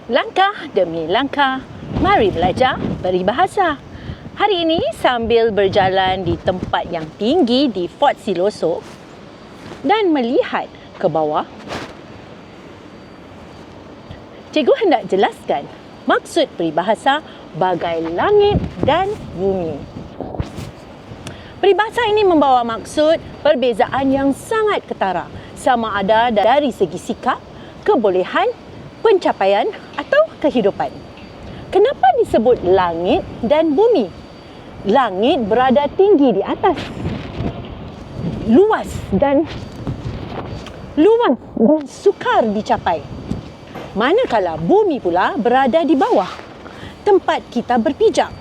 Langkah demi langkah, mari belajar peribahasa. Hari ini sambil berjalan di tempat yang tinggi di Fort Siloso dan melihat ke bawah, cikgu hendak jelaskan maksud peribahasa bagai langit dan bumi. Peribahasa ini membawa maksud perbezaan yang sangat ketara, sama ada dari segi sikap, kebolehan, pencapaian atau kehidupan. Kenapa disebut langit dan bumi? Langit berada tinggi di atas, luas dan sukar dicapai. Manakala bumi pula berada di bawah, tempat kita berpijak.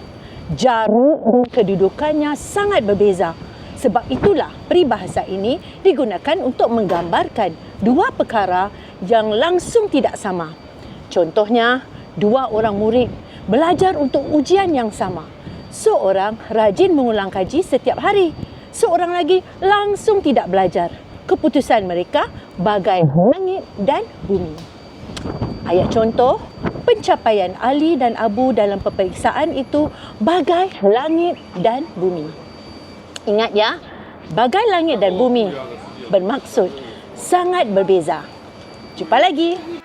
Jarak dan kedudukannya sangat berbeza. Sebab itulah peribahasa ini digunakan untuk menggambarkan dua perkara yang langsung tidak sama. Contohnya, dua orang murid belajar untuk ujian yang sama. Seorang rajin mengulang kaji setiap hari, seorang lagi langsung tidak belajar. Keputusan mereka bagai langit dan bumi. Ayat contoh, pencapaian Ali dan Abu dalam peperiksaan itu bagai langit dan bumi. Ingat ya, bagai langit dan bumi bermaksud sangat berbeza. Jumpa lagi.